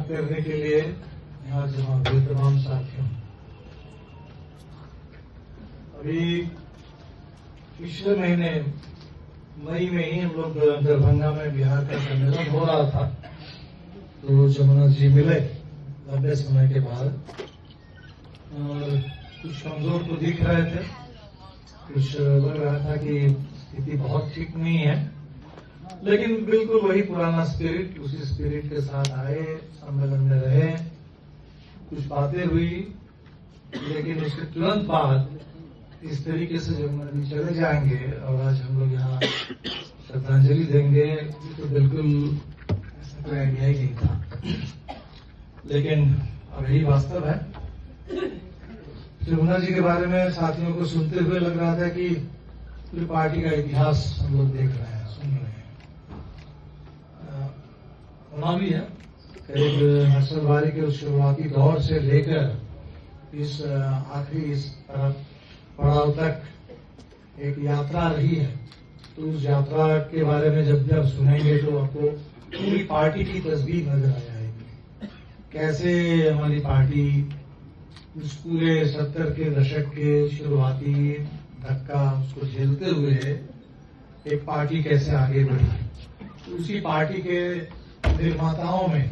करने के लिए यहाँ जमा हुए तमाम साथियों, अभी पिछले महीने मई में ही हम लोग दरभंगा में बिहार का सम्मेलन हो रहा था, तो जमुना जी मिले लंबे समय के बाद और कुछ कमजोर तो दिख रहे थे, कुछ लग रहा था कि स्थिति बहुत ठीक नहीं है, लेकिन बिल्कुल वही पुराना स्पिरिट, उसी स्पिरिट के साथ आए, सम्मेलन में रहे, कुछ बातें हुई, लेकिन उसके तुरंत बाद इस तरीके से जमुना जी चले जाएंगे और आज हम लोग यहाँ श्रद्धांजलि देंगे, तो बिल्कुल ऐसा कोई आइडिया ही नहीं था। लेकिन अब यही वास्तव है। जमुना जी के बारे में साथियों को सुनते हुए लग रहा था कि पूरी पार्टी का इतिहास हम लोग देख रहे हैं, सुन रहे हैं। होना भी है, करीब नक्सलवादी के उस शुरुआती दौर से लेकर इस आखिरी इस पड़ाव तक एक यात्रा रही है। तो उस यात्रा के बारे में जब सुनेंगे तो आपको पूरी पार्टी की तस्वीर नजर आ जाएगी, कैसे हमारी पार्टी उस पूरे 70 के दशक के शुरुआती धक्का उसको झेलते हुए एक पार्टी कैसे आगे बढ़ी। उसी पार्टी के निर्माताओं में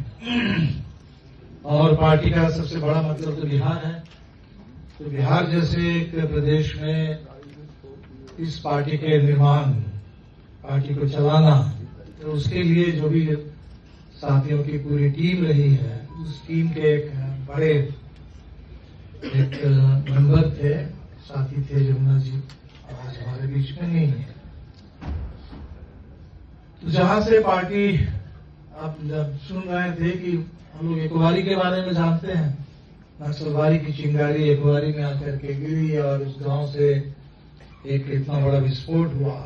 और पार्टी का सबसे बड़ा मतलब तो बिहार है, तो बिहार जैसे एक प्रदेश में इस पार्टी के निर्माण, पार्टी को चलाना, तो उसके लिए जो भी साथियों की पूरी टीम रही है, उस टीम के एक बड़े एक मेंबर थे, साथी थे जमुना जी, आज हमारे बीच में नहीं है। तो जहां से पार्टी, आप जब सुन रहे थे कि हम लोग एकवारी के बारे में जानते हैं, नक्सलवादी की चिंगारी एकवारी में आकर के गिरी और उस गांव से एक इतना बड़ा विस्फोट हुआ,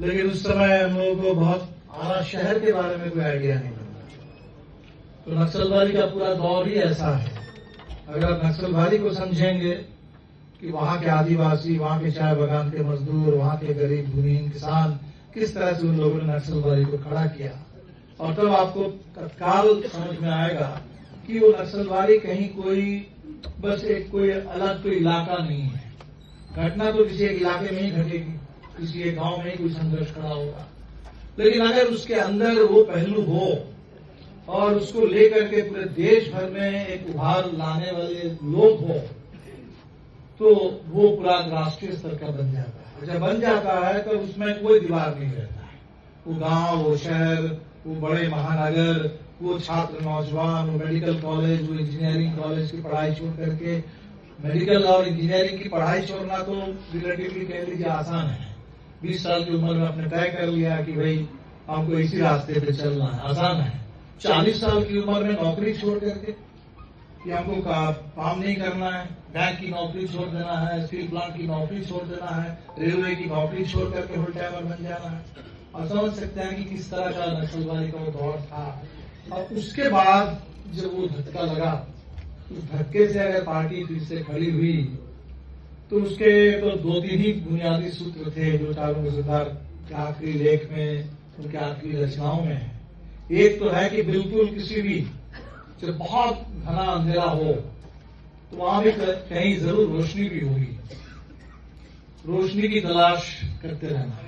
लेकिन उस समय हम लोगों को बहुत आरा शहर के बारे में कोई आइडिया नहीं था। तो नक्सलवादी का पूरा दौर ही ऐसा है। अगर आप नक्सलवादी को समझेंगे कि वहां के आदिवासी, वहां के चाय बागान के मजदूर, वहां के गरीब भूमिहीन किसान, किस तरह से उन लोगों ने नक्सलवादी को खड़ा किया, और तब आपको तत्काल समझ में आएगा कि वो नक्सलवादी कहीं कोई बस एक कोई अलग कोई इलाका नहीं है। घटना तो किसी एक इलाके में ही घटेगी, किसी एक गांव में ही कोई संघर्ष खड़ा होगा, लेकिन अगर उसके अंदर वो पहलू हो और उसको लेकर के पूरे देश भर में एक उभार लाने वाले लोग हो, तो वो पूरा राष्ट्रीय स्तर का बन जाता है। जब बन जाता है तो उसमें कोई दीवार नहीं रहता है। वो गांव, वो शहर, वो बड़े महानगर, वो छात्र नौजवान, वो मेडिकल कॉलेज, वो इंजीनियरिंग कॉलेज की पढ़ाई छोड़ करके, मेडिकल और इंजीनियरिंग की पढ़ाई छोड़ना तो रिलेटिवली कह लीजिए आसान है। 20 साल की उम्र में आपने तय कर लिया कि भाई हमको इसी रास्ते पे चलना है, आसान है। 40 साल की उम्र में नौकरी छोड़ करके कि हमको काम नहीं करना है, बैंक की नौकरी छोड़ देना है, स्टील प्लांट की नौकरी छोड़ देना है, रेलवे की नौकरी छोड़ करके फुल टाइमर बन जाना है, और समझ सकते हैं कि किस तरह का नक्सलवादी का वो दौर था। और उसके बाद जब वो धक्का लगा, उस धक्के से अगर पार्टी फिर से खड़ी हुई, तो उसके तो 2-3 ही बुनियादी सूत्र थे जो चारों मजेदार के आखिरी लेख में, उनके आखिरी रचनाओं में है। एक तो है कि बिल्कुल किसी भी जब बहुत घना अंधेरा हो तो वहां भी कहीं जरूर रोशनी भी होगी, रोशनी की तलाश करते रहना।